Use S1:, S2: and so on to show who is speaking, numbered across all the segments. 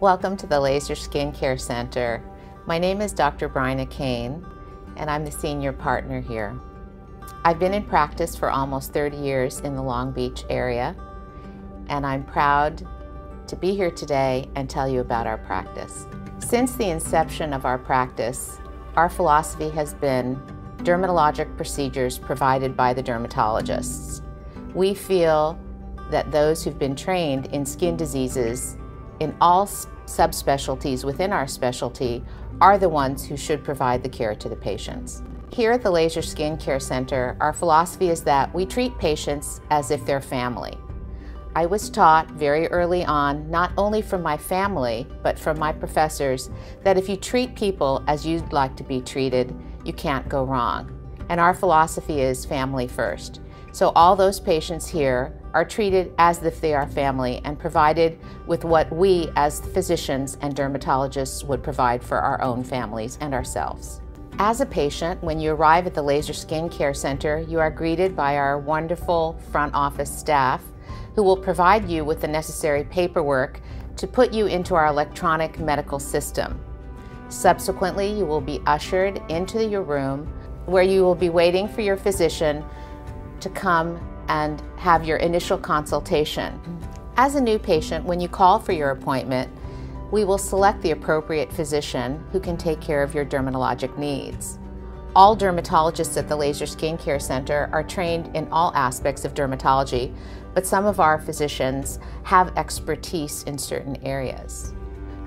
S1: Welcome to the Laser Skin Care Center. My name is Dr. Bryna Kane, and I'm the senior partner here. I've been in practice for almost 30 years in the Long Beach area, and I'm proud to be here today and tell you about our practice. Since the inception of our practice, our philosophy has been dermatologic procedures provided by the dermatologists. We feel that those who've been trained in skin diseases in all subspecialties within our specialty are the ones who should provide the care to the patients. Here at the Laser Skin Care Center, our philosophy is that we treat patients as if they're family. I was taught very early on, not only from my family, but from my professors, that if you treat people as you'd like to be treated, you can't go wrong. And our philosophy is family first. So all those patients here are treated as if they are family and provided with what we as physicians and dermatologists would provide for our own families and ourselves. As a patient, when you arrive at the Laser Skin Care Center, you are greeted by our wonderful front office staff who will provide you with the necessary paperwork to put you into our electronic medical system. Subsequently, you will be ushered into your room where you will be waiting for your physician to come and have your initial consultation. As a new patient, when you call for your appointment, we will select the appropriate physician who can take care of your dermatologic needs. All dermatologists at the Laser Skin Care Center are trained in all aspects of dermatology, but some of our physicians have expertise in certain areas.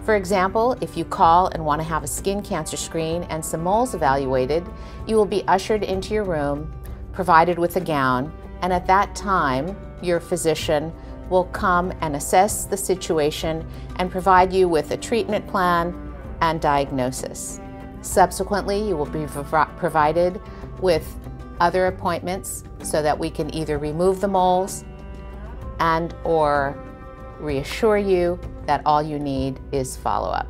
S1: For example, if you call and want to have a skin cancer screen and some moles evaluated, you will be ushered into your room, provided with a gown, and at that time, your physician will come and assess the situation and provide you with a treatment plan and diagnosis. Subsequently, you will be provided with other appointments so that we can either remove the moles and or reassure you that all you need is follow-up.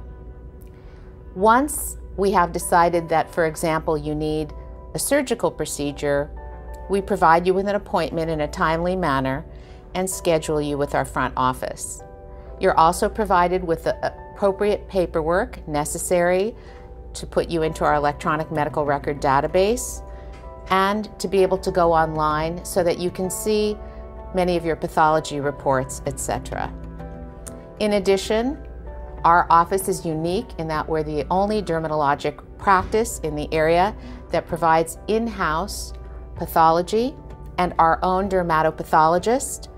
S1: Once we have decided that, for example, you need a surgical procedure, we provide you with an appointment in a timely manner and schedule you with our front office. You're also provided with the appropriate paperwork necessary to put you into our electronic medical record database and to be able to go online so that you can see many of your pathology reports, etc. In addition, our office is unique in that we're the only dermatologic practice in the area that provides in-house pathology, and our own dermatopathologist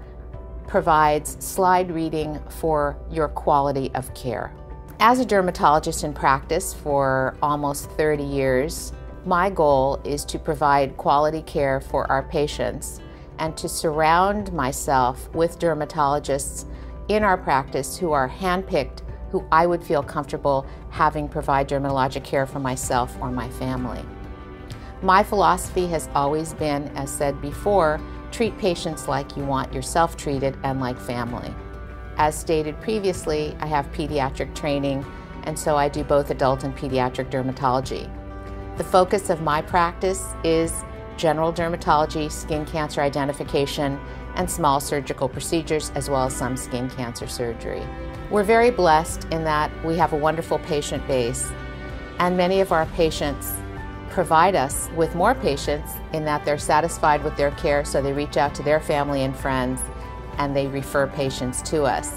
S1: provides slide reading for your quality of care. As a dermatologist in practice for almost 30 years, my goal is to provide quality care for our patients and to surround myself with dermatologists in our practice who are handpicked, who I would feel comfortable having provide dermatologic care for myself or my family. My philosophy has always been, as said before, treat patients like you want yourself treated and like family. As stated previously, I have pediatric training, and so I do both adult and pediatric dermatology. The focus of my practice is general dermatology, skin cancer identification, and small surgical procedures, as well as some skin cancer surgery. We're very blessed in that we have a wonderful patient base, and many of our patients provide us with more patients in that they're satisfied with their care, so they reach out to their family and friends and they refer patients to us.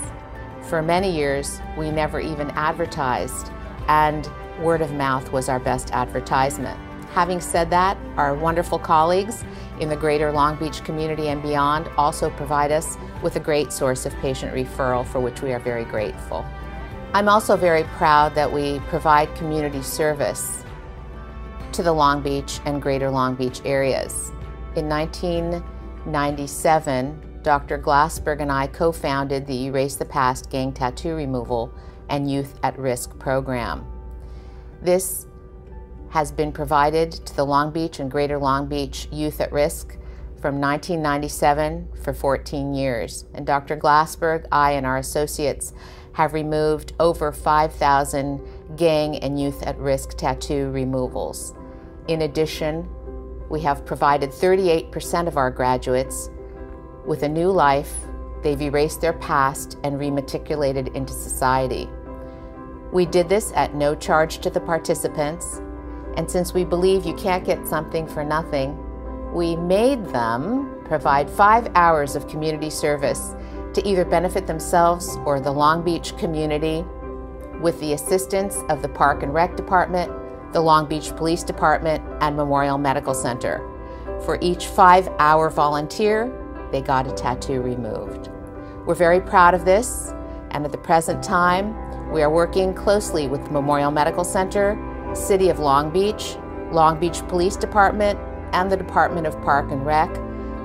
S1: For many years, we never even advertised, and word of mouth was our best advertisement. Having said that, our wonderful colleagues in the greater Long Beach community and beyond also provide us with a great source of patient referral, for which we are very grateful. I'm also very proud that we provide community service to the Long Beach and greater Long Beach areas. In 1997, Dr. Glassberg and I co-founded the Erase the Past Gang Tattoo Removal and Youth at Risk program. This has been provided to the Long Beach and greater Long Beach youth at risk from 1997 for 14 years. And Dr. Glassberg, I, and our associates have removed over 5,000 gang and youth at risk tattoo removals. In addition, we have provided 38% of our graduates with a new life. They've erased their past and rematriculated into society. We did this at no charge to the participants, and since we believe you can't get something for nothing, we made them provide 5 hours of community service to either benefit themselves or the Long Beach community with the assistance of the Park and Rec Department, the Long Beach Police Department, and Memorial Medical Center. For each 5-hour volunteer, they got a tattoo removed. We're very proud of this, and at the present time, we are working closely with the Memorial Medical Center, City of Long Beach Police Department, and the Department of Park and Rec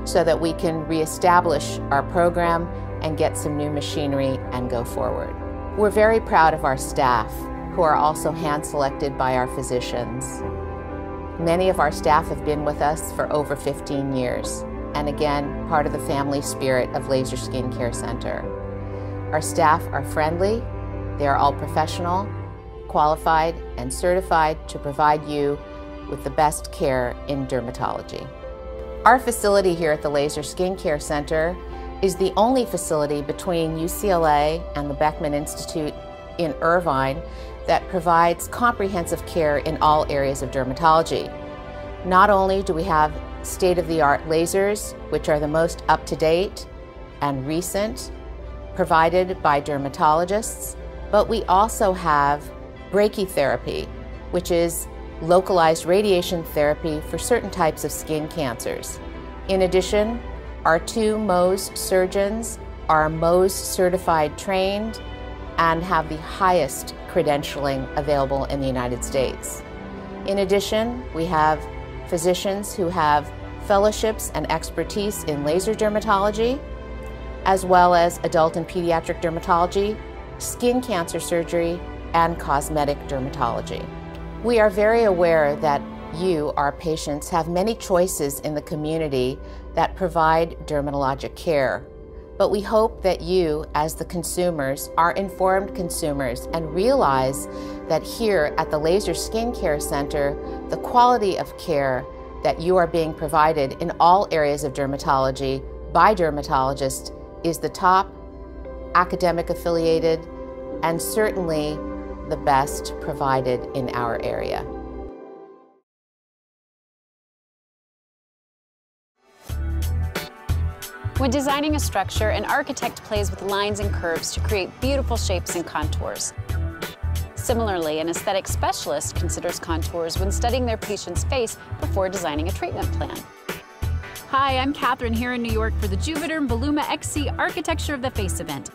S1: so that we can reestablish our program and get some new machinery and go forward. We're very proud of our staff, who are also hand-selected by our physicians. Many of our staff have been with us for over 15 years, and again, part of the family spirit of Laser Skin Care Center. Our staff are friendly, they are all professional, qualified, and certified to provide you with the best care in dermatology. Our facility here at the Laser Skin Care Center is the only facility between UCLA and the Beckman Institute in Irvine that provides comprehensive care in all areas of dermatology. Not only do we have state-of-the-art lasers, which are the most up-to-date and recent, provided by dermatologists, but we also have brachytherapy, which is localized radiation therapy for certain types of skin cancers. In addition, our 2 Mohs surgeons are Mohs certified trained and have the highest credentialing available in the United States. In addition, we have physicians who have fellowships and expertise in laser dermatology, as well as adult and pediatric dermatology, skin cancer surgery, and cosmetic dermatology. We are very aware that you, our patients, have many choices in the community that provide dermatologic care. But we hope that you, as the consumers, are informed consumers and realize that here at the Laser Skin Care Center, the quality of care that you are being provided in all areas of dermatology by dermatologists is the top, academic affiliated, and certainly the best provided in our area.
S2: When designing a structure, an architect plays with lines and curves to create beautiful shapes and contours. Similarly, an aesthetic specialist considers contours when studying their patient's face before designing a treatment plan. Hi, I'm Catherine here in New York for the Juvederm Voluma XC Architecture of the Face event.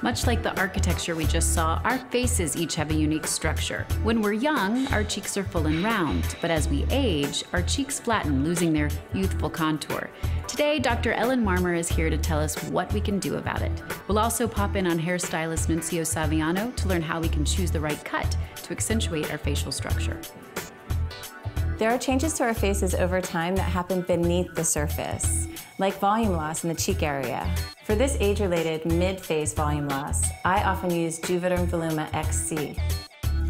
S2: Much like the architecture we just saw, our faces each have a unique structure. When we're young, our cheeks are full and round, but as we age, our cheeks flatten, losing their youthful contour. Today, Dr. Ellen Marmer is here to tell us what we can do about it. We'll also pop in on hairstylist Nunzio Saviano to learn how we can choose the right cut to accentuate our facial structure.
S3: There are changes to our faces over time that happen beneath the surface, like volume loss in the cheek area. For this age-related mid-face volume loss, I often use Juvederm Voluma XC.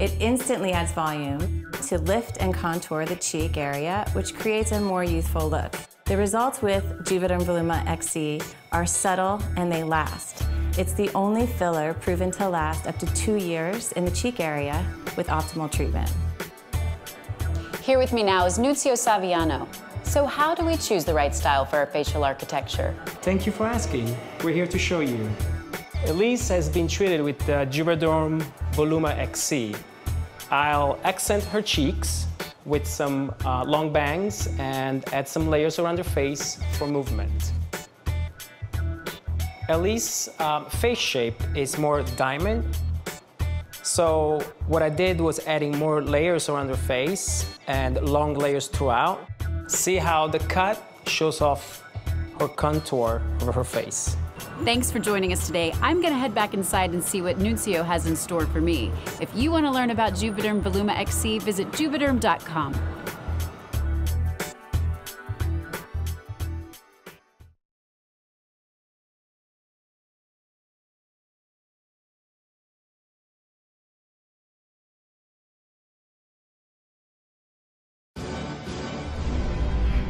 S3: It instantly adds volume to lift and contour the cheek area, which creates a more youthful look. The results with Juvederm Voluma XC are subtle and they last. It's the only filler proven to last up to 2 years in the cheek area with optimal treatment.
S2: Here with me now is Nunzio Saviano. So how do we choose the right style for our facial architecture?
S4: Thank you for asking. We're here to show you. Elise has been treated with the Juvederm Voluma XC. I'll accent her cheeks with some long bangs and add some layers around her face for movement. Elise's face shape is more diamond. So what I did was adding more layers around her face and long layers throughout. See how the cut shows off her contour over her face.
S2: Thanks for joining us today. I'm gonna head back inside and see what Nunzio has in store for me. If you wanna learn about Juvederm Voluma XC, visit juvederm.com.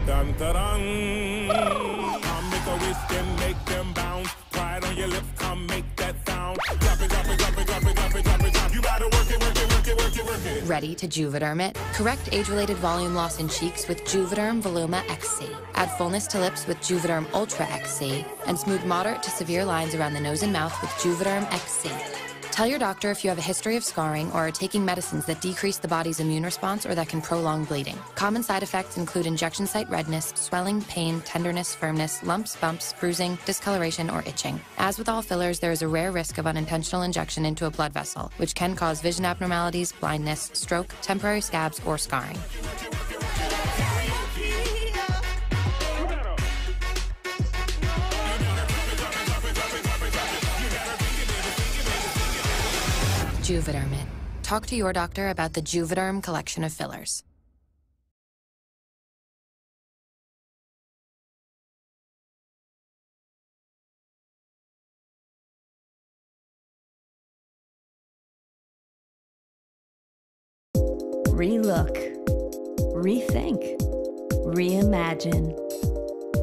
S5: Dun, dun, dun. Come make a wish, then make them bounce. Pride on your lips, come make that sound. Drop it, drop it, drop it, drop it, drop it, drop it, drop it. You better
S6: Ready to Juvederm it? Correct age-related volume loss in cheeks with Juvederm Voluma XC. Add fullness to lips with Juvederm Ultra XC. And smooth moderate to severe lines around the nose and mouth with Juvederm XC. Tell your doctor if you have a history of scarring or are taking medicines that decrease the body's immune response or that can prolong bleeding. Common side effects include injection site redness, swelling, pain, tenderness, firmness, lumps, bumps, bruising, discoloration, or itching. As with all fillers, there is a rare risk of unintentional injection into a blood vessel, which can cause vision abnormalities, blindness, stroke, temporary scabs, or scarring. Juvederm it. Talk to your doctor about the Juvederm collection of fillers.
S7: Relook, rethink, reimagine.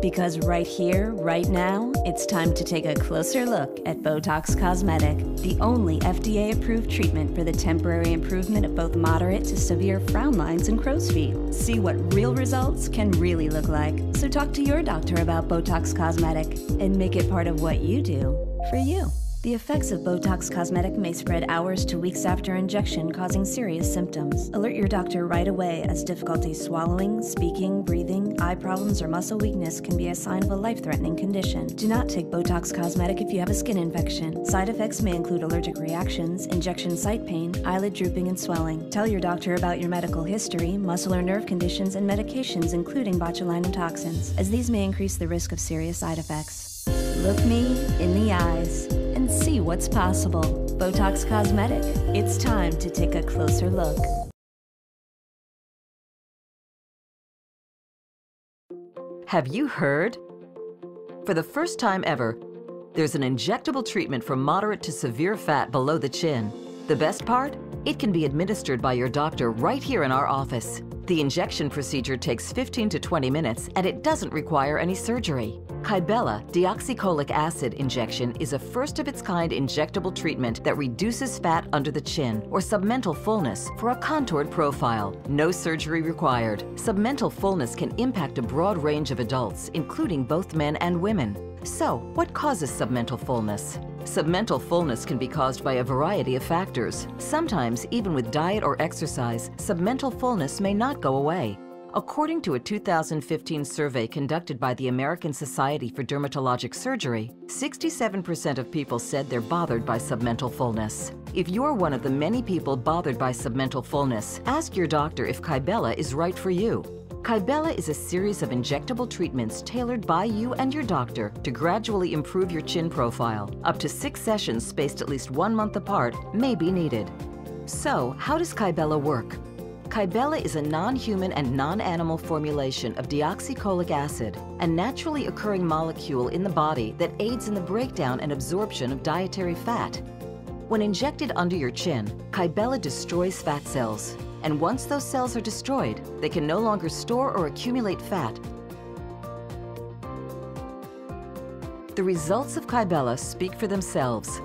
S7: Because right here, right now, it's time to take a closer look at Botox Cosmetic, the only FDA-approved treatment for the temporary improvement of both moderate to severe frown lines and crow's feet. See what real results can really look like. So talk to your doctor about Botox Cosmetic and make it part of what you do for you. The effects of Botox Cosmetic may spread hours to weeks after injection, causing serious symptoms. Alert your doctor right away, as difficulty swallowing, speaking, breathing, eye problems, or muscle weakness can be a sign of a life-threatening condition. Do not take Botox Cosmetic if you have a skin infection. Side effects may include allergic reactions, injection site pain, eyelid drooping, and swelling. Tell your doctor about your medical history, muscle or nerve conditions, and medications, including botulinum toxins, as these may increase the risk of serious side effects. Look me in the eyes and see what's possible. Botox Cosmetic. It's time to take a closer look.
S8: Have you heard? For the first time ever, there's an injectable treatment for moderate to severe fat below the chin. The best part? It can be administered by your doctor right here in our office. The injection procedure takes 15 to 20 minutes and it doesn't require any surgery. Kybella deoxycholic acid injection is a first-of-its-kind injectable treatment that reduces fat under the chin or submental fullness for a contoured profile. No surgery required. Submental fullness can impact a broad range of adults, including both men and women. So, what causes submental fullness? Submental fullness can be caused by a variety of factors. Sometimes, even with diet or exercise, submental fullness may not go away. According to a 2015 survey conducted by the American Society for Dermatologic Surgery, 67% of people said they're bothered by submental fullness. If you're one of the many people bothered by submental fullness, ask your doctor if Kybella is right for you. Kybella is a series of injectable treatments tailored by you and your doctor to gradually improve your chin profile. Up to 6 sessions spaced at least 1 month apart may be needed. So, how does Kybella work? Kybella is a non-human and non-animal formulation of deoxycholic acid, a naturally occurring molecule in the body that aids in the breakdown and absorption of dietary fat. When injected under your chin, Kybella destroys fat cells. And once those cells are destroyed, they can no longer store or accumulate fat. The results of Kybella speak for themselves.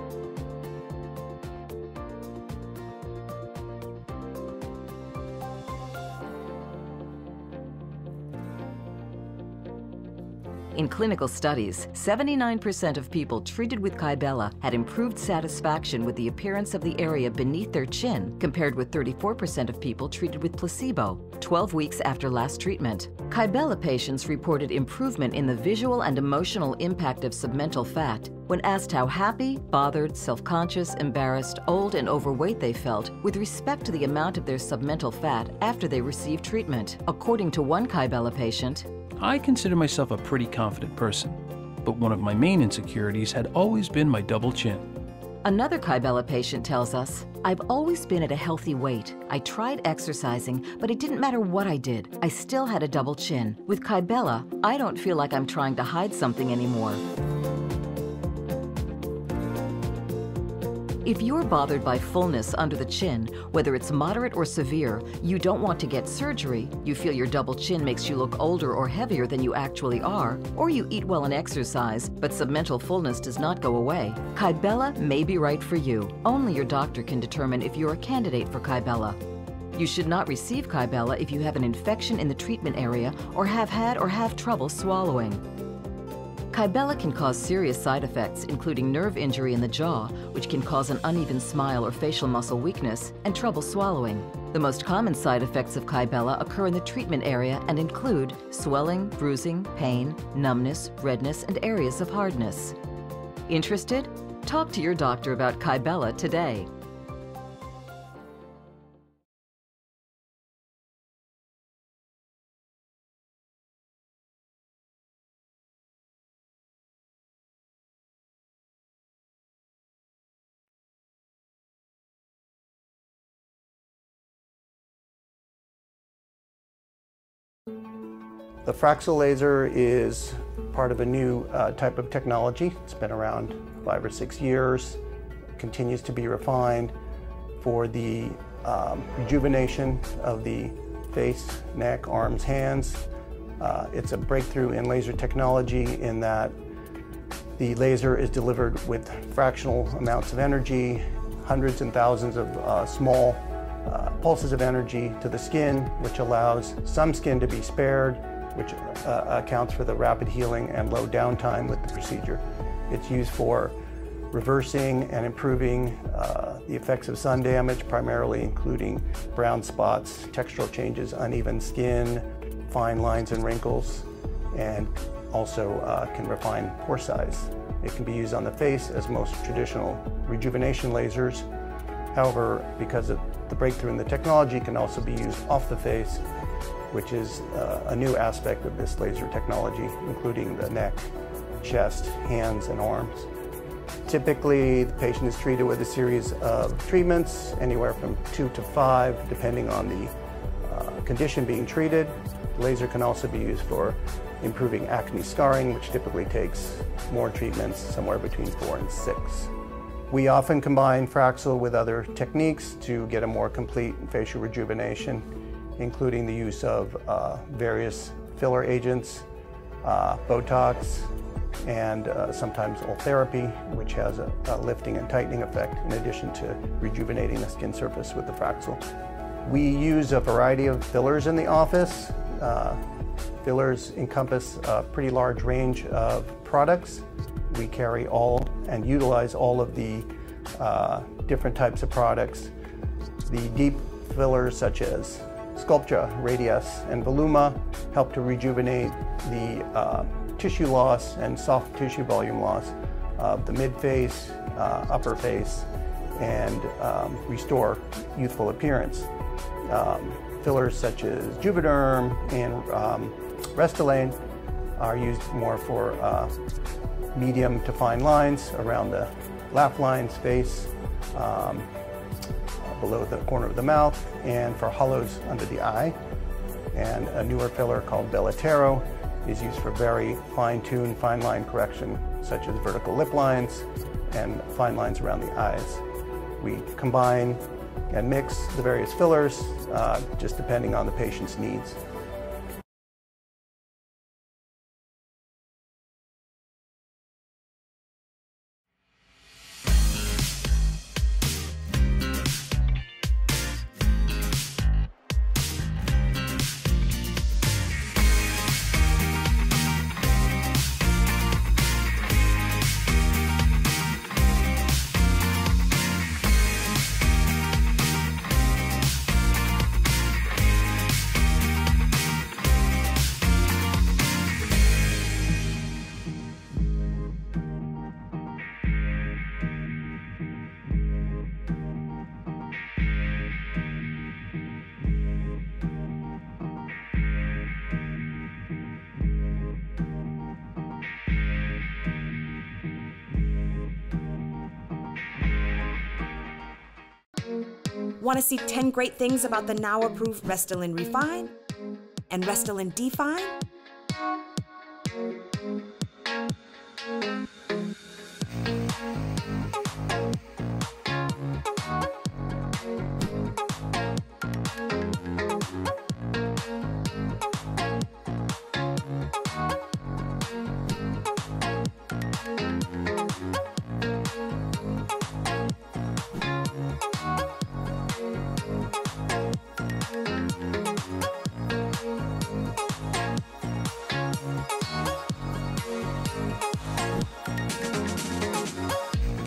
S8: In clinical studies, 79% of people treated with Kybella had improved satisfaction with the appearance of the area beneath their chin, compared with 34% of people treated with placebo 12 weeks after last treatment. Kybella patients reported improvement in the visual and emotional impact of submental fat when asked how happy, bothered, self-conscious, embarrassed, old, and overweight they felt with respect to the amount of their submental fat after they received treatment. According to one Kybella patient,
S9: I consider myself a pretty confident person, but one of my main insecurities had always been my double chin.
S8: Another Kybella patient tells us, I've always been at a healthy weight. I tried exercising, but it didn't matter what I did. I still had a double chin. With Kybella, I don't feel like I'm trying to hide something anymore. If you're bothered by fullness under the chin, whether it's moderate or severe, you don't want to get surgery, you feel your double chin makes you look older or heavier than you actually are, or you eat well and exercise, but submental fullness does not go away, Kybella may be right for you. Only your doctor can determine if you're a candidate for Kybella. You should not receive Kybella if you have an infection in the treatment area or have had or have trouble swallowing. Kybella can cause serious side effects, including nerve injury in the jaw, which can cause an uneven smile or facial muscle weakness, and trouble swallowing. The most common side effects of Kybella occur in the treatment area and include swelling, bruising, pain, numbness, redness, and areas of hardness. Interested? Talk to your doctor about Kybella today.
S10: The Fraxel laser is part of a new type of technology. It's been around 5 or 6 years, continues to be refined for the rejuvenation of the face, neck, arms, hands. It's a breakthrough in laser technology in that the laser is delivered with fractional amounts of energy, hundreds and thousands of small pulses of energy to the skin, which allows some skin to be spared, which accounts for the rapid healing and low downtime with the procedure. It's used for reversing and improving the effects of sun damage, primarily including brown spots, textural changes, uneven skin, fine lines and wrinkles, and also can refine pore size. It can be used on the face as most traditional rejuvenation lasers. However, because of the breakthrough in the technology, it can also be used off the face, which is a new aspect of this laser technology, including the neck, chest, hands, and arms. Typically, the patient is treated with a series of treatments, anywhere from 2 to 5, depending on the condition being treated. The laser can also be used for improving acne scarring, which typically takes more treatments, somewhere between 4 and 6. We often combine Fraxel with other techniques to get a more complete facial rejuvenation, including the use of various filler agents, Botox, and sometimes Ultherapy, which has a lifting and tightening effect in addition to rejuvenating the skin surface with the Fraxel. We use a variety of fillers in the office. Fillers encompass a pretty large range of products. We carry all and utilize all of the different types of products. The deep fillers such as Sculptra, Radius, and Voluma help to rejuvenate the tissue loss and soft tissue volume loss of the mid-face, upper face, and restore youthful appearance. Fillers such as Juvederm and Restylane are used more for medium to fine lines around the laugh lines, face, below the corner of the mouth, and for hollows under the eye. And a newer filler called Bellatero is used for very fine-tuned fine line correction, such as vertical lip lines and fine lines around the eyes. We combine and mix the various fillers just depending on the patient's needs.
S11: Want to see 10 great things about the now approved Restylane Refine and Restylane Define?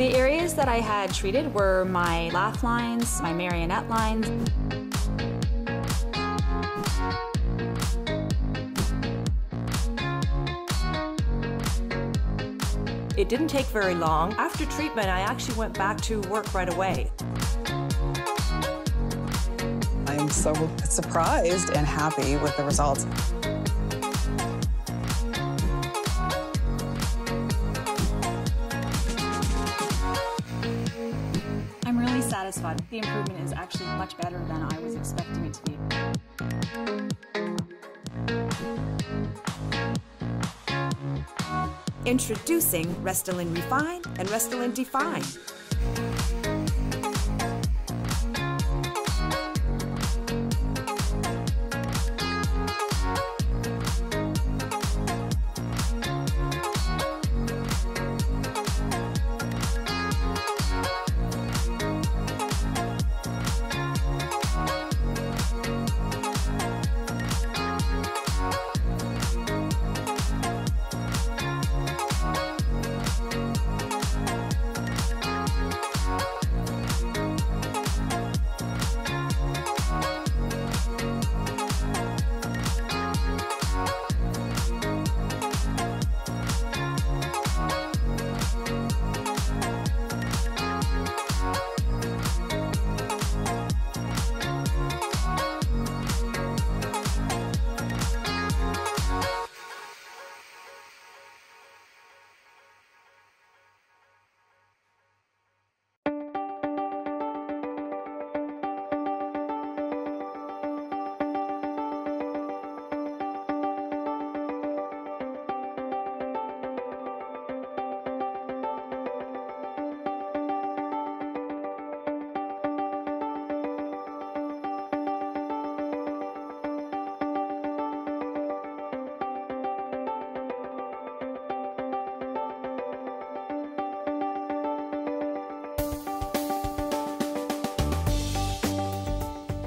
S12: The areas that I had treated were my laugh lines, my marionette lines.
S13: It didn't take very long. After treatment, I actually went back to work right away.
S14: I'm so surprised and happy with the results.
S12: I'm really satisfied. The improvement is actually much better than I was expecting it to be.
S11: Introducing Restylane Refine and Restylane Define.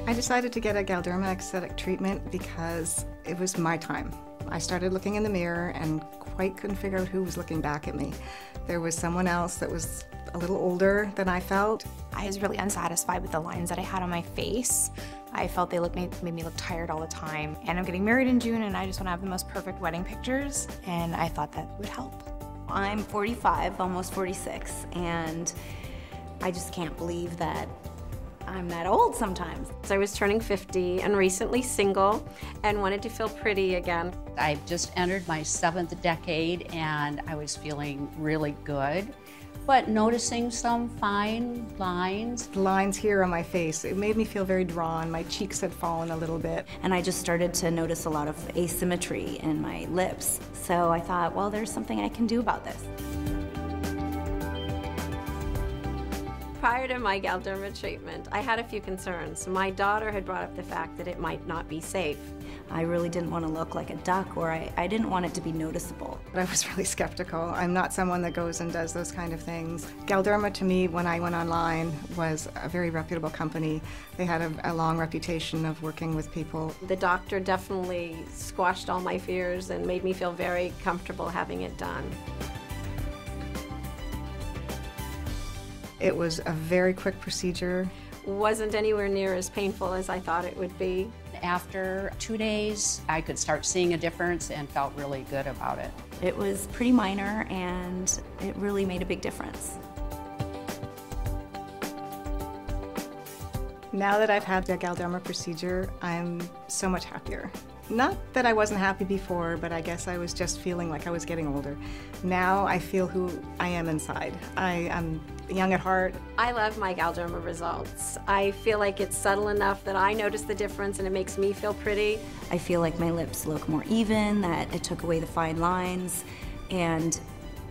S15: I decided to get a Galderma aesthetic treatment because it was my time. I started looking in the mirror and quite couldn't figure out who was looking back at me. There was someone else that was a little older than I felt.
S16: I was really unsatisfied with the lines that I had on my face. I felt they made me look tired all the time. And I'm getting married in June and I just want to have the most perfect wedding pictures, and I thought that would help.
S17: I'm 45, almost 46, and I just can't believe that I'm that old sometimes.
S18: So I was turning 50 and recently single and wanted to feel pretty again.
S19: I've just entered my 7th decade and I was feeling really good, but noticing some fine lines.
S15: Lines here on my face, it made me feel very drawn. My cheeks had fallen a little bit.
S17: And I just started to notice a lot of asymmetry in my lips. So I thought, well, there's something I can do about this.
S18: Prior to my Galderma treatment, I had a few concerns. My daughter had brought up the fact that it might not be safe.
S17: I really didn't want to look like a duck, or I didn't want it to be noticeable.
S15: But I was really skeptical. I'm not someone that goes and does those kind of things. Galderma, to me, when I went online, was a very reputable company. They had a long reputation of working with people.
S18: The doctor definitely squashed all my fears and made me feel very comfortable having it done.
S15: It was a very quick procedure.
S18: Wasn't anywhere near as painful as I thought it would be.
S19: After 2 days, I could start seeing a difference and felt really good about it.
S17: It was pretty minor and it really made a big difference.
S15: Now that I've had the Galderma procedure, I'm so much happier. Not that I wasn't happy before, but I guess I was just feeling like I was getting older. Now I feel who I am inside. I'm young at heart.
S18: I love my Galderma results. I feel like it's subtle enough that I notice the difference and it makes me feel pretty.
S17: I feel like my lips look more even, that it took away the fine lines, and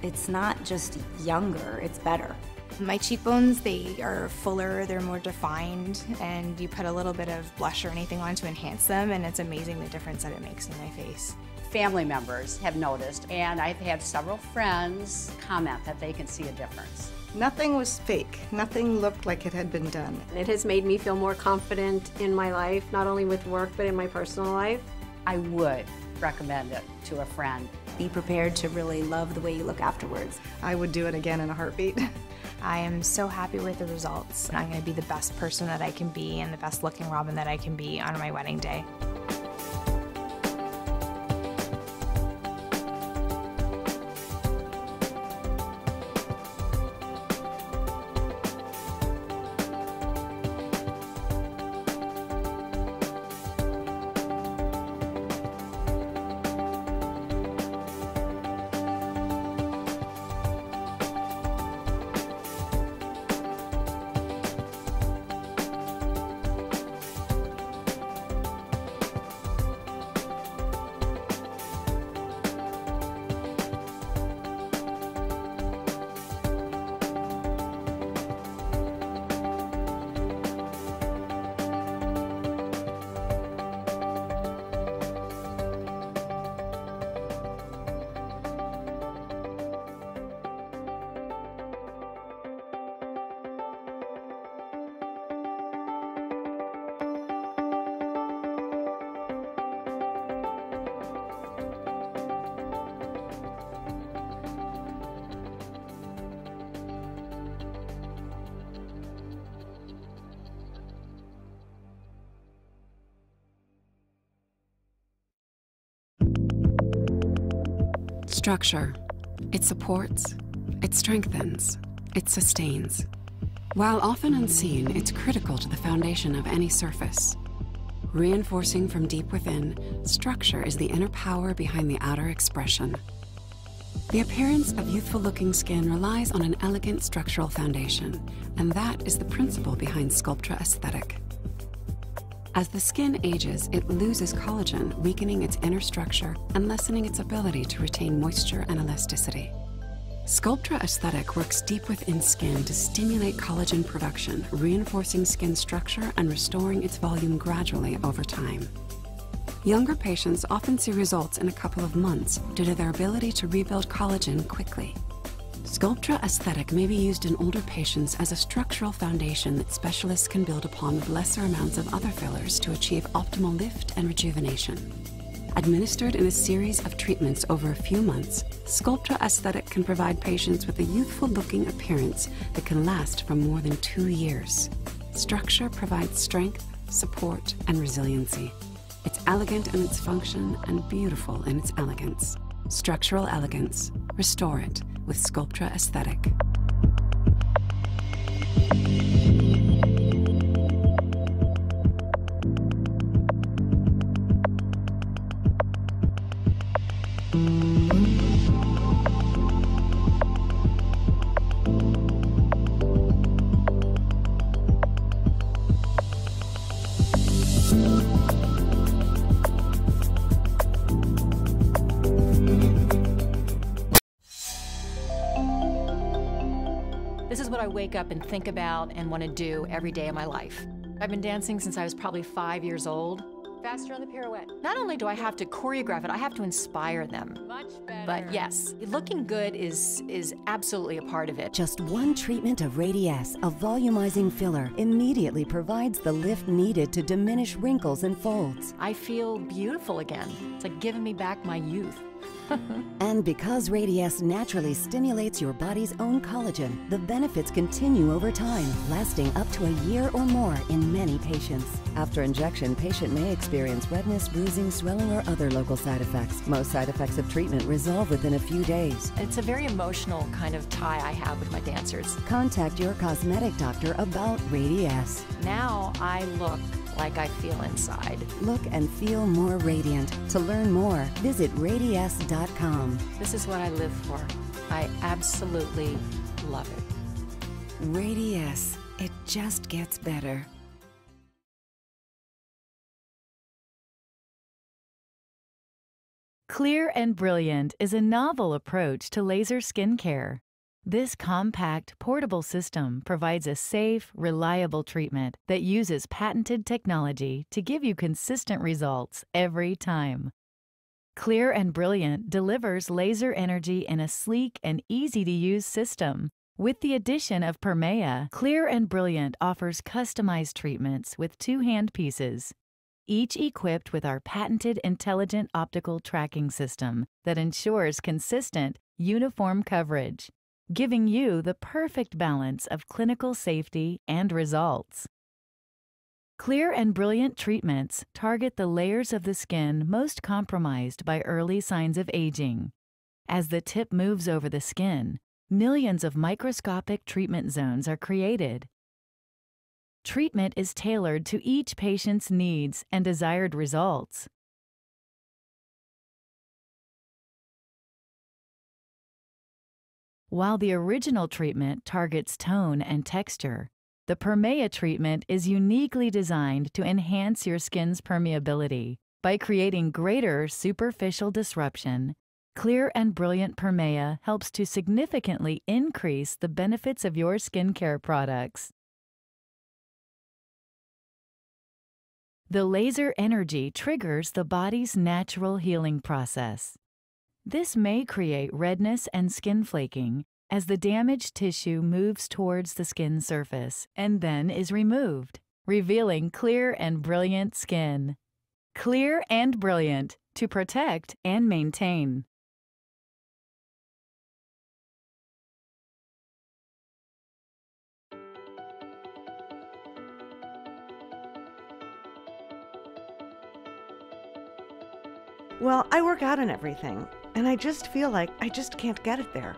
S17: it's not just younger, it's better.
S16: My cheekbones, they are fuller, they're more defined, and you put a little bit of blush or anything on to enhance them, and it's amazing the difference that it makes in my face.
S19: Family members have noticed, and I've had several friends comment that they can see a difference.
S15: Nothing was fake. Nothing looked like it had been done.
S18: It has made me feel more confident in my life, not only with work, but in my personal life.
S19: I would recommend it to a friend.
S17: Be prepared to really love the way you look afterwards.
S15: I would do it again in a heartbeat.
S16: I am so happy with the results. I'm going to be the best person that I can be and the best looking Robin that I can be on my wedding day.
S20: Structure. It supports, it strengthens, it sustains. While often unseen, it's critical to the foundation of any surface. Reinforcing from deep within, structure is the inner power behind the outer expression. The appearance of youthful-looking skin relies on an elegant structural foundation, and that is the principle behind Sculptra aesthetic. As the skin ages, it loses collagen, weakening its inner structure and lessening its ability to retain moisture and elasticity. Sculptra aesthetic works deep within skin to stimulate collagen production, reinforcing skin structure and restoring its volume gradually over time. Younger patients often see results in a couple of months due to their ability to rebuild collagen quickly. Sculptra aesthetic may be used in older patients as a structural foundation that specialists can build upon with lesser amounts of other fillers to achieve optimal lift and rejuvenation. Administered in a series of treatments over a few months, Sculptra aesthetic can provide patients with a youthful-looking appearance that can last for more than 2 years. Structure provides strength, support, and resiliency. It's elegant in its function and beautiful in its elegance. Structural elegance. Restore it with Sculptra aesthetic.
S21: This is what I wake up and think about and want to do every day of my life. I've been dancing since I was probably 5 years old.
S18: Faster on the pirouette.
S21: Not only do I have to choreograph it, I have to inspire them.
S18: Much better.
S21: But yes, looking good is absolutely a part of it.
S22: Just one treatment of Radiesse, a volumizing filler, immediately provides the lift needed to diminish wrinkles and folds.
S21: I feel beautiful again. It's like giving me back my youth.
S22: And because Radiesse naturally stimulates your body's own collagen, the benefits continue over time, lasting up to a year or more in many patients. After injection, patient may experience redness, bruising, swelling, or other local side effects. Most side effects of treatment resolve within a few days.
S21: It's a very emotional kind of tie I have with my dancers.
S22: Contact your cosmetic doctor about Radiesse.
S21: Now I look like I feel inside.
S22: Look and feel more radiant. To learn more, visit Radiesse.com.
S21: This is what I live for. I absolutely love it.
S22: Radiesse. It just gets better.
S23: Clear and Brilliant is a novel approach to laser skincare. This compact, portable system provides a safe, reliable treatment that uses patented technology to give you consistent results every time. Clear and Brilliant delivers laser energy in a sleek and easy-to-use system. With the addition of Permea, Clear and Brilliant offers customized treatments with 2 handpieces, each equipped with our patented intelligent optical tracking system that ensures consistent, uniform coverage. giving you the perfect balance of clinical safety and results. Clear and Brilliant treatments target the layers of the skin most compromised by early signs of aging. As the tip moves over the skin, millions of microscopic treatment zones are created. Treatment is tailored to each patient's needs and desired results. While the original treatment targets tone and texture, the Permea treatment is uniquely designed to enhance your skin's permeability by creating greater superficial disruption. Clear and Brilliant Permea helps to significantly increase the benefits of your skincare products. The laser energy triggers the body's natural healing process. This may create redness and skin flaking as the damaged tissue moves towards the skin surface and then is removed, revealing clear and brilliant skin. Clear and Brilliant to protect and maintain.
S1: Well, I work out and everything, and I just feel like I just can't get it there.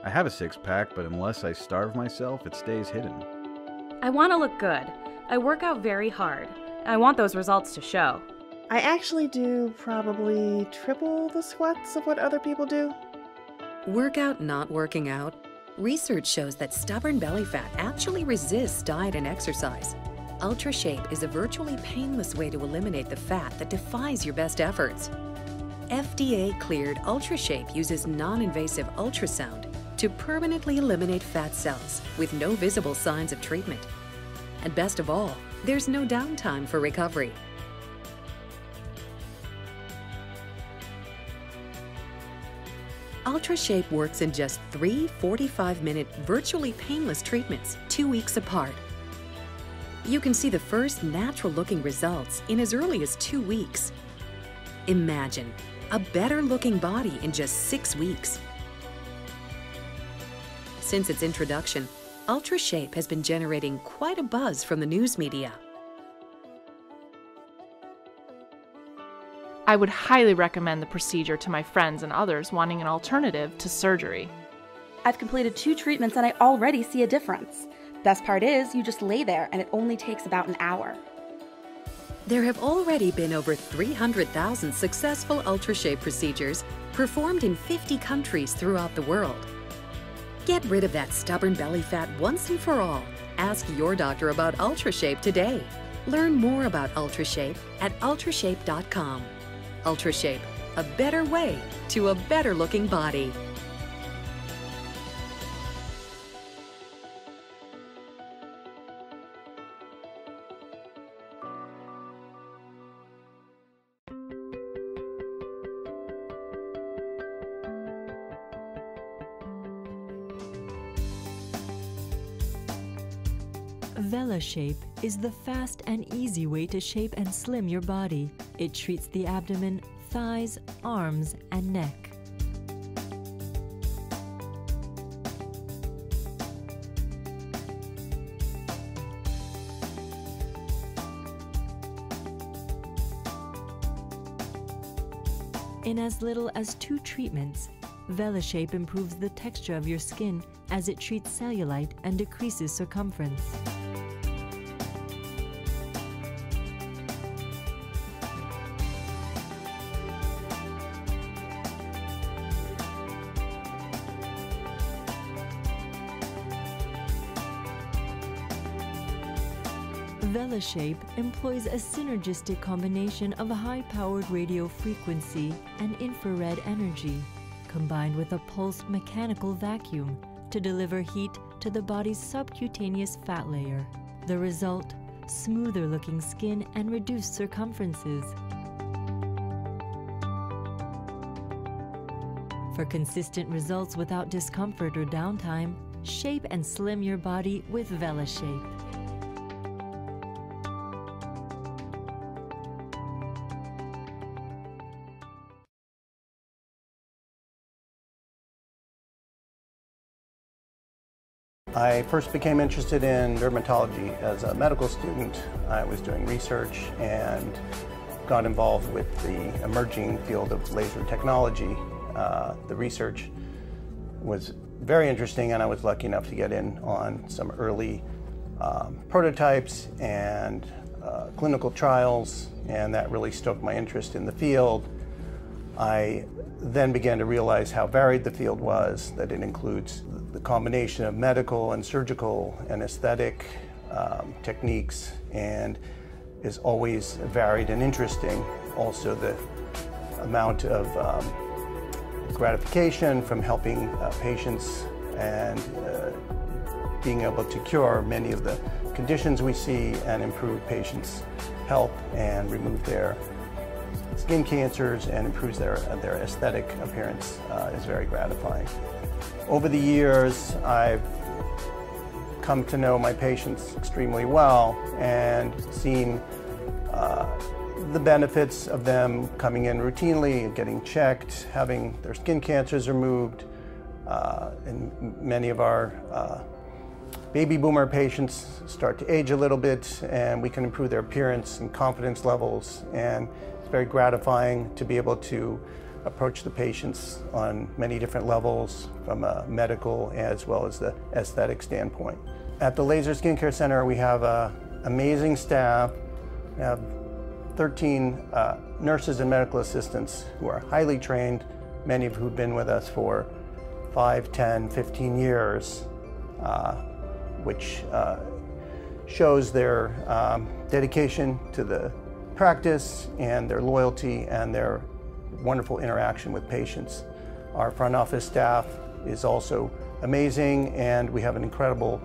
S3: I have a six-pack, but unless I starve myself, it stays hidden.
S4: I want to look good. I work out very hard. I want those results to show.
S1: I actually do probably triple the squats of what other people do.
S24: Workout not working out? Research shows that stubborn belly fat actually resists diet and exercise. UltraShape is a virtually painless way to eliminate the fat that defies your best efforts. FDA-cleared UltraShape uses non-invasive ultrasound to permanently eliminate fat cells with no visible signs of treatment. And best of all, there's no downtime for recovery. UltraShape works in just 3 45-minute virtually painless treatments 2 weeks apart. You can see the first natural-looking results in as early as 2 weeks. Imagine a better-looking body in just 6 weeks. Since its introduction, UltraShape has been generating quite a buzz from the news media.
S25: I would highly recommend the procedure to my friends and others wanting an alternative to surgery.
S26: I've completed 2 treatments and I already see a difference. Best part is, you just lay there and it only takes about an hour.
S24: There have already been over 300,000 successful UltraShape procedures performed in 50 countries throughout the world. Get rid of that stubborn belly fat once and for all. Ask your doctor about UltraShape today. Learn more about UltraShape at ultrashape.com. UltraShape, a better way to a better looking body.
S27: VelaShape is the fast and easy way to shape and slim your body. It treats the abdomen, thighs, arms, and neck. In as little as 2 treatments, VelaShape improves the texture of your skin as it treats cellulite and decreases circumference. VelaShape employs a synergistic combination of high-powered radio frequency and infrared energy, combined with a pulsed mechanical vacuum to deliver heat to the body's subcutaneous fat layer. The result, smoother-looking skin and reduced circumferences. For consistent results without discomfort or downtime, shape and slim your body with VelaShape.
S2: I first became interested in dermatology as a medical student. I was doing research and got involved with the emerging field of laser technology. The research was very interesting, and I was lucky enough to get in on some early prototypes and clinical trials, and that really stoked my interest in the field. I then began to realize how varied the field was, that it includes the combination of medical and surgical and aesthetic techniques, and is always varied and interesting. Also, the amount of gratification from helping patients and being able to cure many of the conditions we see and improve patients' health and remove their skin cancers and improves their aesthetic appearance is very gratifying. Over the years, I've come to know my patients extremely well and seen the benefits of them coming in routinely and getting checked, having their skin cancers removed. And many of our baby boomer patients start to age a little bit, and we can improve their appearance and confidence levels. And it's very gratifying to be able to approach the patients on many different levels, from a medical as well as the aesthetic standpoint. At the Laser Skincare Center, we have an amazing staff. We have 13 nurses and medical assistants who are highly trained, many of who have been with us for 5, 10, 15 years, which shows their dedication to the practice and their loyalty and their wonderful interaction with patients. Our front office staff is also amazing, and we have an incredible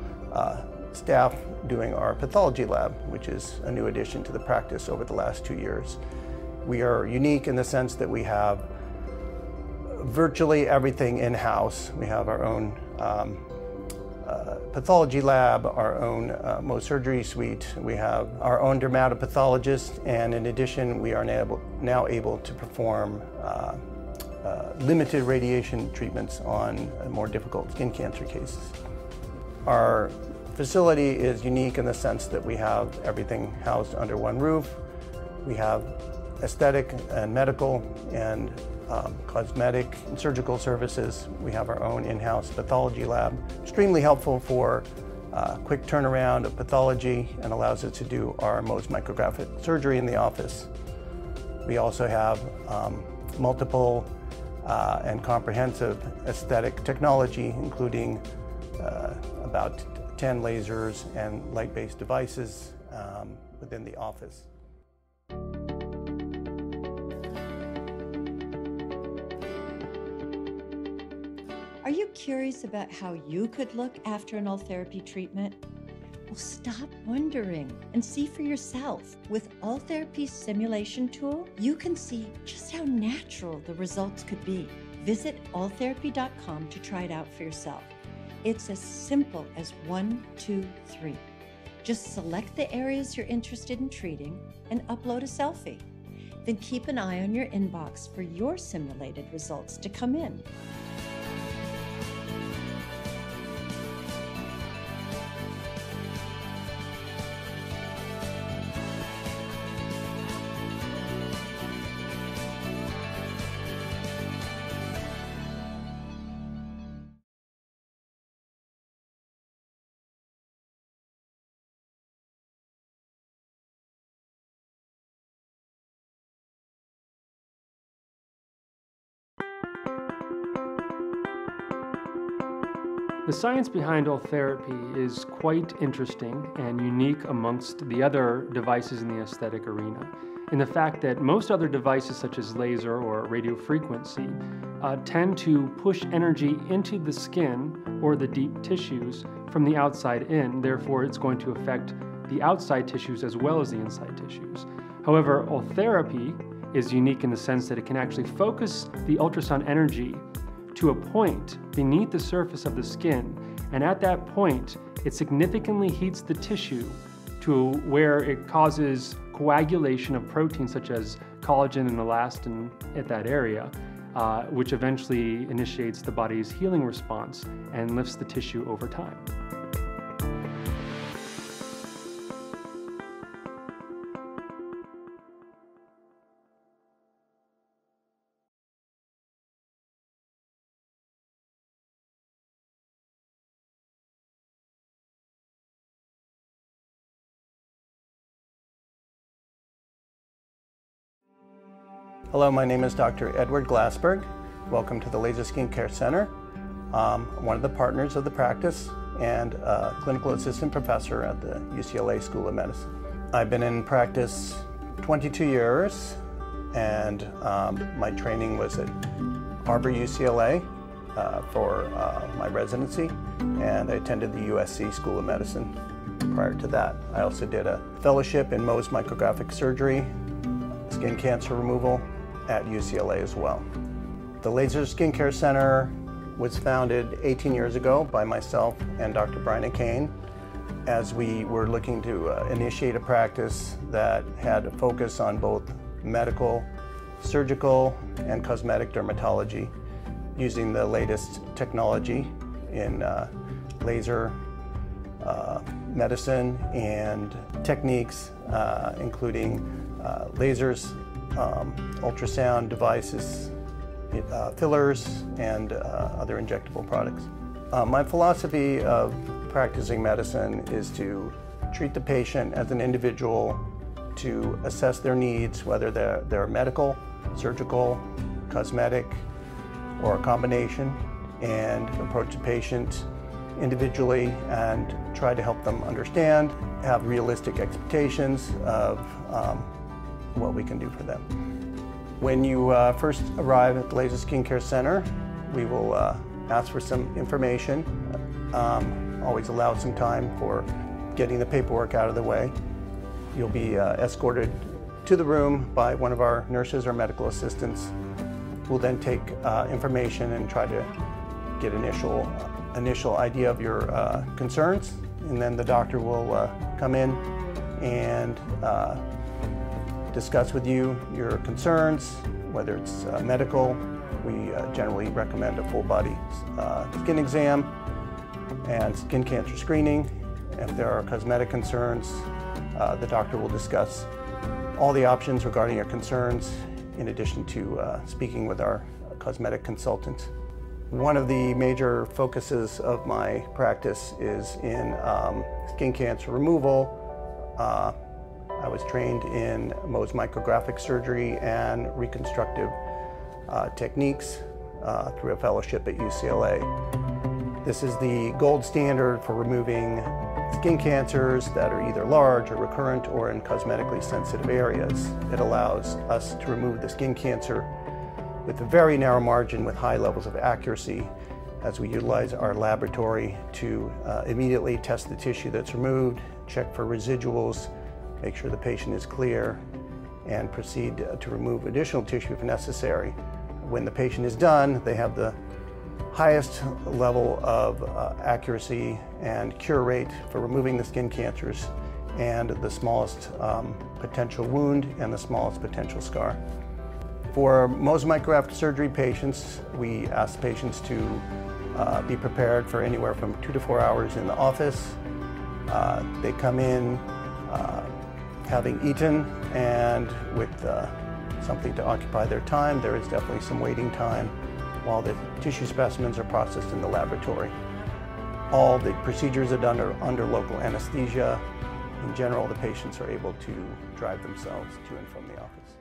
S2: staff doing our pathology lab, which is a new addition to the practice over the last 2 years. We are unique in the sense that we have virtually everything in-house. We have our own pathology lab, our own Mohs surgery suite. We have our own dermatopathologist, and in addition, we are now able to perform limited radiation treatments on more difficult skin cancer cases. Our facility is unique in the sense that we have everything housed under one roof. We have aesthetic and medical and cosmetic and surgical services. We have our own in-house pathology lab. Extremely helpful for quick turnaround of pathology and allows us to do our most micrographic surgery in the office. We also have multiple and comprehensive aesthetic technology, including about 10 lasers and light-based devices within the office.
S5: Are you curious about how you could look after an all-therapy treatment? Well, stop wondering and see for yourself. With All-Therapy's simulation tool, you can see just how natural the results could be. Visit alltherapy.com to try it out for yourself. It's as simple as 1, 2, 3. Just select the areas you're interested in treating and upload a selfie. Then keep an eye on your inbox for your simulated results to come in.
S6: The science behind all therapy is quite interesting and unique amongst the other devices in the aesthetic arena, in the fact that most other devices such as laser or radiofrequency tend to push energy into the skin or the deep tissues from the outside in. Therefore, it's going to affect the outside tissues as well as the inside tissues. However, all therapy is unique in the sense that it can actually focus the ultrasound energy to a point beneath the surface of the skin, and at that point it significantly heats the tissue to where it causes coagulation of proteins such as collagen and elastin at that area, which eventually initiates the body's healing response and lifts the tissue over time.
S2: Hello, my name is Dr. Edward Glassberg. Welcome to the Laser Skin Care Center. I'm one of the partners of the practice and a clinical assistant professor at the UCLA School of Medicine. I've been in practice 22 years, and my training was at Arbor UCLA for my residency, and I attended the USC School of Medicine prior to that. I also did a fellowship in Mohs micrographic surgery, skin cancer removal, at UCLA as well. The Laser Skin Care Center was founded 18 years ago by myself and Dr. Brian Kane, as we were looking to initiate a practice that had a focus on both medical, surgical, and cosmetic dermatology, using the latest technology in laser medicine and techniques, including lasers, ultrasound devices, fillers, and other injectable products. My philosophy of practicing medicine is to treat the patient as an individual, to assess their needs, whether they're medical, surgical, cosmetic, or a combination, and approach the patient individually and try to help them understand, have realistic expectations of what we can do for them. When you first arrive at the Laser Skin Care Center, we will ask for some information, always allow some time for getting the paperwork out of the way. You'll be escorted to the room by one of our nurses or medical assistants, who will then take information and try to get initial idea of your concerns, and then the doctor will come in and discuss with you your concerns, whether it's medical. We generally recommend a full body skin exam and skin cancer screening. If there are cosmetic concerns, the doctor will discuss all the options regarding your concerns, in addition to speaking with our cosmetic consultant. One of the major focuses of my practice is in skin cancer removal. I was trained in Mohs micrographic surgery and reconstructive techniques through a fellowship at UCLA. This is the gold standard for removing skin cancers that are either large or recurrent or in cosmetically sensitive areas. It allows us to remove the skin cancer with a very narrow margin with high levels of accuracy, as we utilize our laboratory to immediately test the tissue that's removed, check for residuals, make sure the patient is clear, and proceed to remove additional tissue if necessary. When the patient is done, they have the highest level of accuracy and cure rate for removing the skin cancers, and the smallest potential wound and the smallest potential scar. For Mohs micrographic surgery patients, we ask patients to be prepared for anywhere from 2 to 4 hours in the office. They come in having eaten and with something to occupy their time. There is definitely some waiting time while the tissue specimens are processed in the laboratory. All the procedures are done under local anesthesia. In general, the patients are able to drive themselves to and from the office.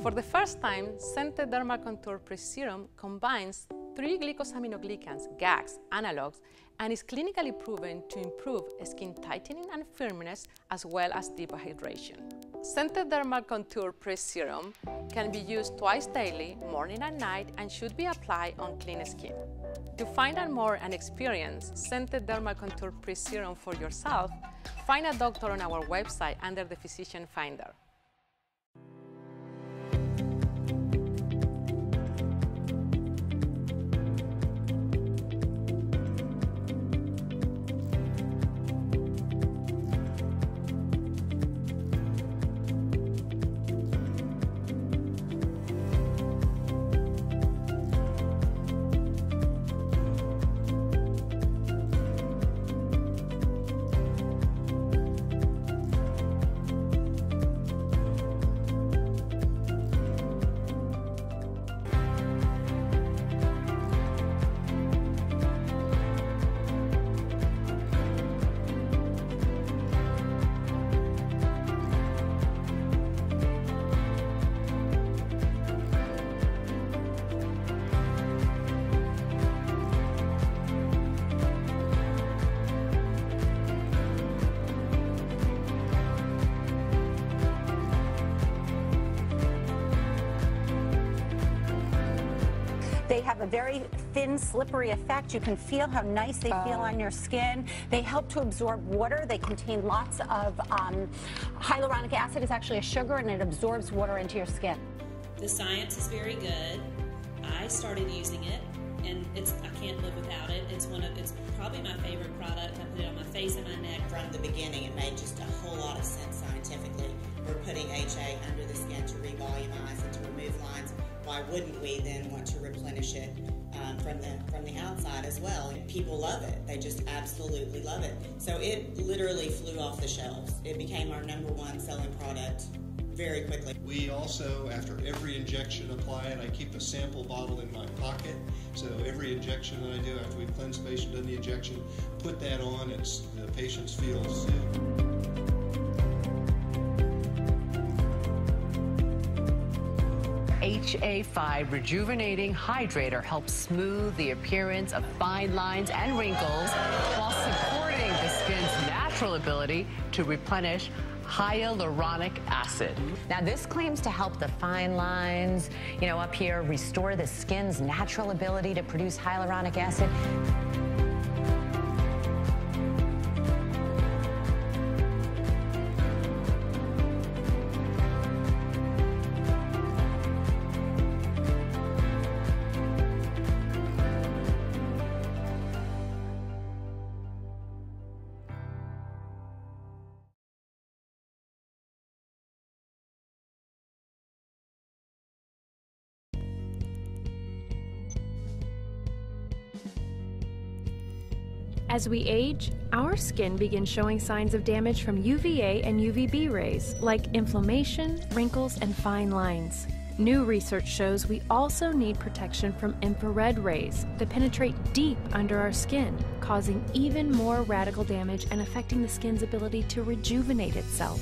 S7: For the first time, Scented Dermal Contour Pre-Serum combines 3 glycosaminoglycans, GAGs, analogs, and is clinically proven to improve skin tightening and firmness, as well as deep hydration. Scented Dermal Contour Pre-Serum can be used twice daily, morning and night, and should be applied on clean skin. To find out more and experience Scented Dermal Contour Pre-Serum for yourself, find a doctor on our website under the Physician Finder.
S8: have a very thin, slippery effect. You can feel how nice they feel on your skin. They help to absorb water. They contain lots of hyaluronic acid. It's actually a sugar, and it absorbs water into your skin.
S9: The science is very good. I started using it, and I can't live without it. It's probably my favorite product. I put it on my face and my neck.
S10: From the beginning, it made just a whole lot of sense scientifically. We're putting HA under the skin to revolumize and to remove lines. Why wouldn't we then want to replenish it from the outside as well? And people love it. They just absolutely love it. So it literally flew off the shelves. It became our #1 selling product very quickly.
S11: We also, after every injection, apply it. I keep a sample bottle in my pocket. So every injection that I do, after we've cleansed the patient, done the injection, put that on, the patients feel soothed.
S12: HA5 Rejuvenating Hydrator helps smooth the appearance of fine lines and wrinkles while supporting the skin's natural ability to replenish hyaluronic acid.
S13: Now this claims to help the fine lines, up here, restore the skin's natural ability to produce hyaluronic acid.
S25: As we age, our skin begins showing signs of damage from UVA and UVB rays, like inflammation, wrinkles, and fine lines. New research shows we also need protection from infrared rays that penetrate deep under our skin, causing even more radical damage and affecting the skin's ability to rejuvenate itself.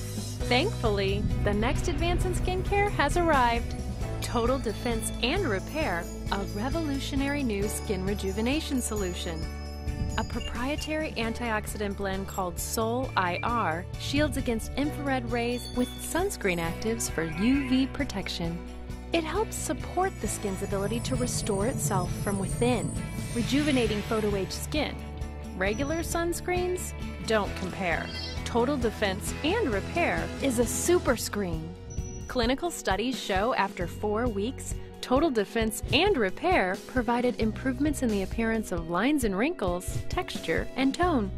S25: Thankfully, the next advance in skincare has arrived. Total Defense and Repair, a revolutionary new skin rejuvenation solution. A proprietary antioxidant blend called Sol IR shields against infrared rays with sunscreen actives for UV protection. It helps support the skin's ability to restore itself from within, rejuvenating photo-age skin. Regular sunscreens don't compare. Total Defense and Repair is a super screen. Clinical studies show after 4 weeks, Total Defense and Repair provided improvements in the appearance of lines and wrinkles, texture, and tone.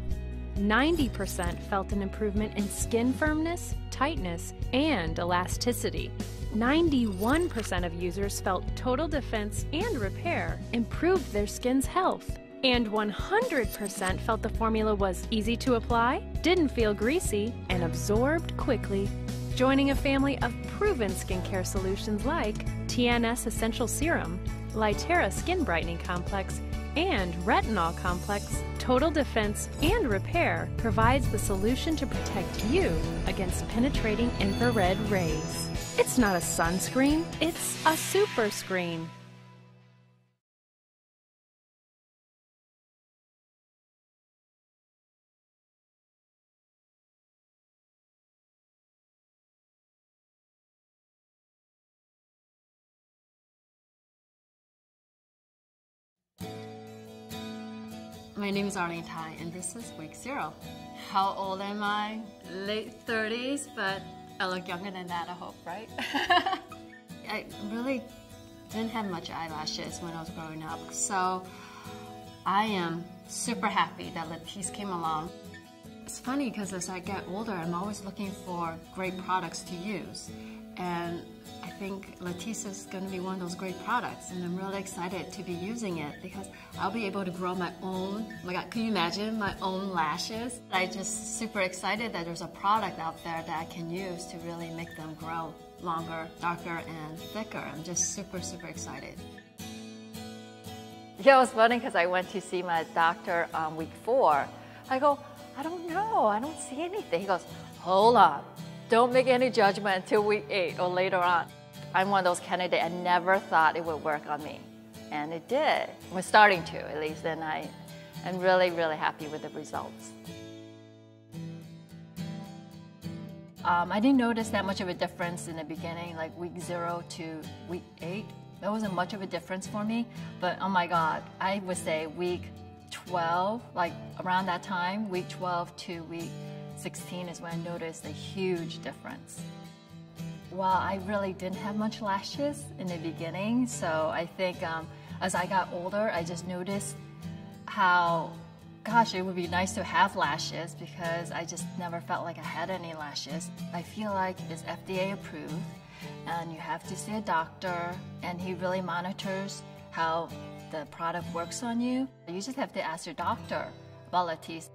S25: 90% felt an improvement in skin firmness, tightness, and elasticity. 91% of users felt Total Defense and Repair improved their skin's health. And 100% felt the formula was easy to apply, didn't feel greasy, and absorbed quickly. Joining a family of proven skincare solutions like TNS Essential Serum, Lytera Skin Brightening Complex, and Retinol Complex, Total Defense and Repair provides the solution to protect you against penetrating infrared rays. It's not a sunscreen, it's a super screen.
S14: My name is Arlene Tai, and this is week 0. How old am I? Late 30s, but I look younger than that, I hope, right? I really didn't have much eyelashes when I was growing up, so I am super happy that Latisse came along. It's funny because as I get older, I'm always looking for great products to use, and I think Latisse is going to be one of those great products, and I'm really excited to be using it because I'll be able to grow my own, oh my God, can you imagine my own lashes? I'm just super excited that there's a product out there that I can use to really make them grow longer, darker, and thicker. I'm just super, super excited.
S28: Yeah, it was funny because I went to see my doctor on week 4. I go, I don't know, I don't see anything. He goes, hold on. Don't make any judgment until week 8 or later on. I'm one of those candidates I never thought it would work on me. And it did. We're starting to, at least, and I'm really, really happy with the results.
S14: I didn't notice that much of a difference in the beginning, like week 0 to week 8. There wasn't much of a difference for me, but oh my God, I would say week 12, like around that time, week 12 to week 16 is when I noticed a huge difference. Well, I really didn't have much lashes in the beginning, so I think as I got older, I just noticed how, gosh, it would be nice to have lashes because I just never felt like I had any lashes. I feel like it's FDA approved, and you have to see a doctor, and he really monitors how the product works on you. You just have to ask your doctor about Latisse.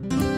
S27: you.